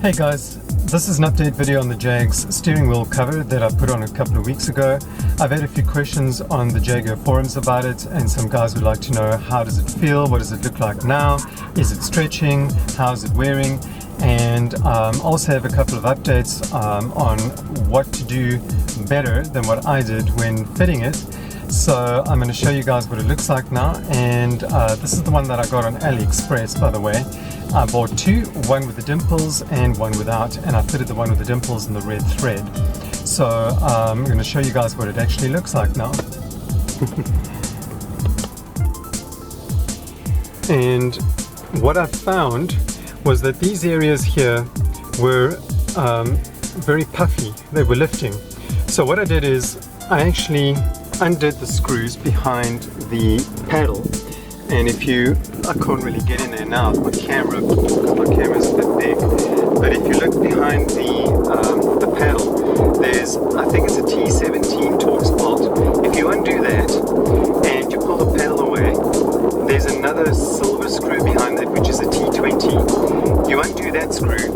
Hey guys, this is an update video on the Jag's steering wheel cover that I put on a couple of weeks ago. I've had a few questions on the Jaguar forums about it, and some guys would like to know, how does it feel, what does it look like now, is it stretching, how is it wearing, and also have a couple of updates on what to do better than what I did when fitting it. So I'm going to show you guys what it looks like now, and this is the one that I got on AliExpress, by the way. I bought two, one with the dimples and one without, and I fitted the one with the dimples in the red thread. So I'm going to show you guys what it actually looks like now. And what I found was that these areas here were very puffy, they were lifting. So what I did is I actually undid the screws behind the paddle, and if you, I can't really get in there now with my camera because my camera's a bit big, but if you look behind the paddle, there's, I think it's a T17 Torx bolt. If you undo that and you pull the paddle away, there's another silver screw behind that, which is a T20. You undo that screw,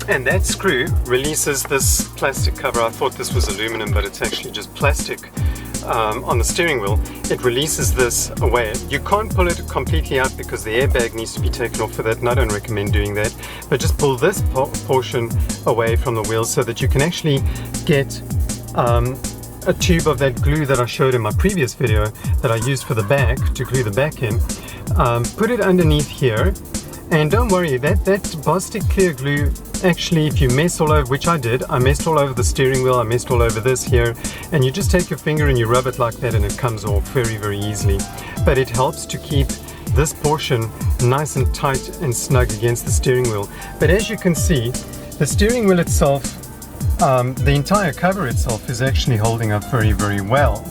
and that screw releases this plastic cover. I thought this was aluminum, but it's actually just plastic. On the steering wheel, it releases this away. You can't pull it completely out because the airbag needs to be taken off for that, and I don't recommend doing that, but just pull this portion away from the wheel so that you can actually get a tube of that glue that I showed in my previous video that I used for the back to glue the back in. Put it underneath here, and don't worry, that Bostik clear glue, actually, if you mess all over, which I did, I messed all over the steering wheel, I messed all over this here, and you just take your finger and you rub it like that and it comes off very, very easily. But it helps to keep this portion nice and tight and snug against the steering wheel. But as you can see, the steering wheel itself, the entire cover itself is actually holding up very, very well.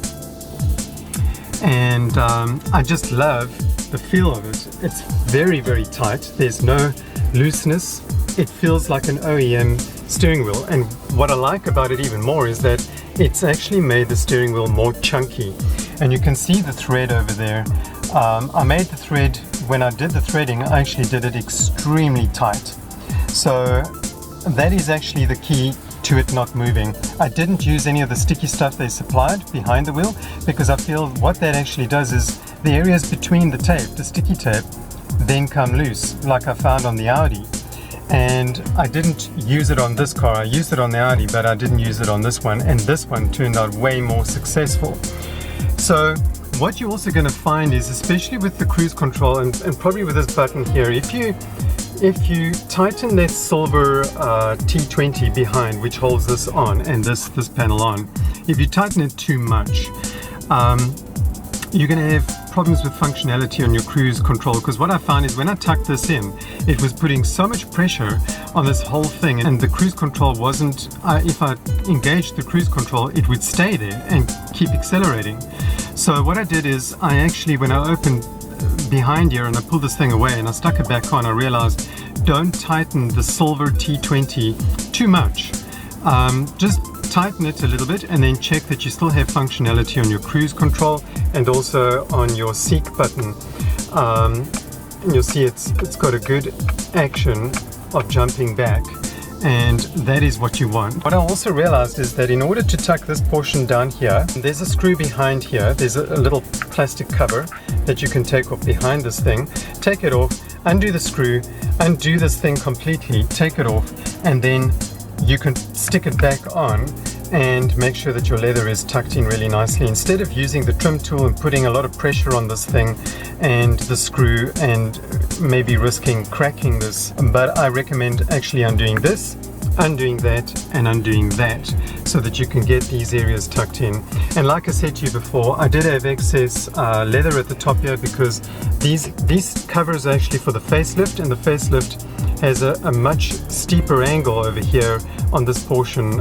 And I just love the feel of it. It's very, very tight. There's no looseness. It feels like an OEM steering wheel, and what I like about it even more is that it's actually made the steering wheel more chunky, and you can see the thread over there. I made the thread, when I did the threading, I actually did it extremely tight. So that is actually the key to it not moving. I didn't use any of the sticky stuff they supplied behind the wheel, because I feel what that actually does is the areas between the tape, the sticky tape, then come loose, like I found on the Audi. And I didn't use it on this car. I used it on the Audi, but I didn't use it on this one, and this one turned out way more successful. So what you're also going to find is, especially with the cruise control and probably with this button here, if you tighten that silver T20 behind, which holds this on and this panel on, if you tighten it too much, you're going to have problems with functionality on your cruise control, because what I found is when I tucked this in, it was putting so much pressure on this whole thing, and the cruise control wasn't, if I engaged the cruise control, it would stay there and keep accelerating. So what I did is, I actually, when I opened behind here and I pulled this thing away and I stuck it back on, I realized, don't tighten the silver T20 too much. Just tighten it a little bit and then check that you still have functionality on your cruise control and also on your seek button. You'll see it's got a good action of jumping back, and that is what you want. What I also realized is that in order to tuck this portion down here, there's a screw behind here. There's a little plastic cover that you can take off behind this thing. Take it off, undo the screw, undo this thing completely, take it off, and then you can stick it back on and make sure that your leather is tucked in really nicely, instead of using the trim tool and putting a lot of pressure on this thing and the screw and maybe risking cracking this. But I recommend actually undoing this, undoing that, and undoing that, so that you can get these areas tucked in. And like I said to you before, I did have excess leather at the top here, because these covers are actually for the facelift, and the facelift has a much steeper angle over here on this portion,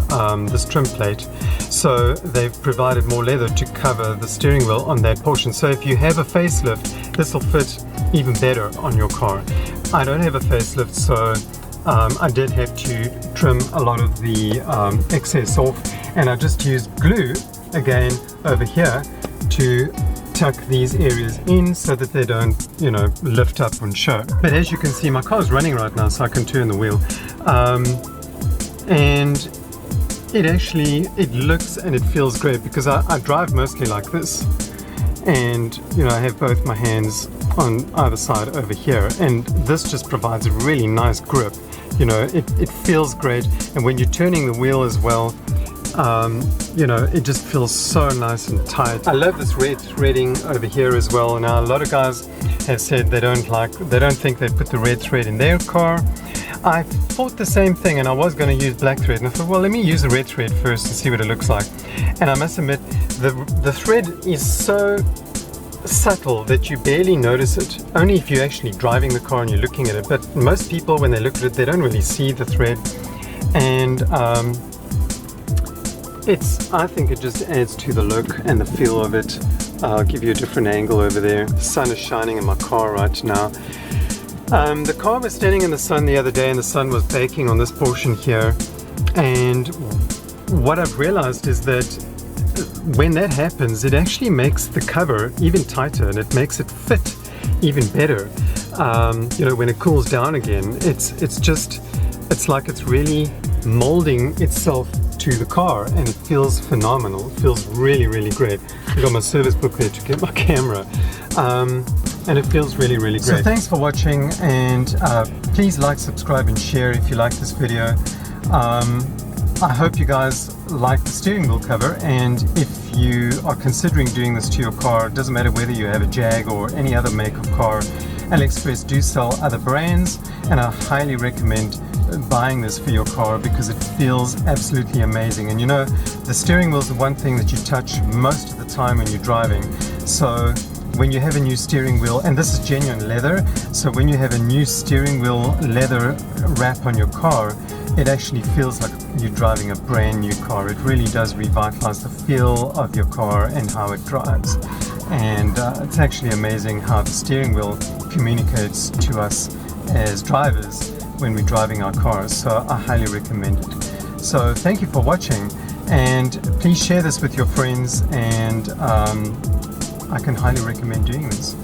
this trim plate. So they've provided more leather to cover the steering wheel on that portion. So if you have a facelift, this will fit even better on your car. I don't have a facelift, so I did have to trim a lot of the excess off, and I just used glue again over here to tuck these areas in so that they don't, you know, lift up and show. But as you can see, my car is running right now, so I can turn the wheel. And it looks and it feels great because I drive mostly like this. And, you know, I have both my hands on either side over here, and this just provides a really nice grip. You know, it feels great, and when you're turning the wheel as well, you know, it just feels so nice and tight. I love this red threading over here as well. Now, a lot of guys have said they don't think they put the red thread in their car. I thought the same thing, and I was going to use black thread, and I thought, well, let me use the red thread first and see what it looks like. And I must admit, the thread is so subtle that you barely notice it, only if you're actually driving the car and you're looking at it. But most people, when they look at it, they don't really see the thread. And I think it just adds to the look and the feel of it. I'll give you a different angle over there. The sun is shining in my car right now. The car was standing in the sun the other day, and the sun was baking on this portion here. And what I've realized is that when that happens, it actually makes the cover even tighter, and it makes it fit even better. You know, when it cools down again, it's like it's really molding itself to the car, and it feels phenomenal. It feels really, really great. I got my service book there to get my camera, and it feels really, really great. So thanks for watching, and please like, subscribe, and share if you like this video. I hope you guys like the steering wheel cover, and if you are considering doing this to your car, it doesn't matter whether you have a Jag or any other make of car, AliExpress do sell other brands, and I highly recommend buying this for your car because it feels absolutely amazing. And you know, the steering wheel is the one thing that you touch most of the time when you're driving. So when you have a new steering wheel, and this is genuine leather, so when you have a new steering wheel leather wrap on your car, it actually feels like you're driving a brand new car. It really does revitalize the feel of your car and how it drives. And it's actually amazing how the steering wheel communicates to us as drivers when we're driving our cars. So I highly recommend it. So thank you for watching, and please share this with your friends, and I can highly recommend doing this.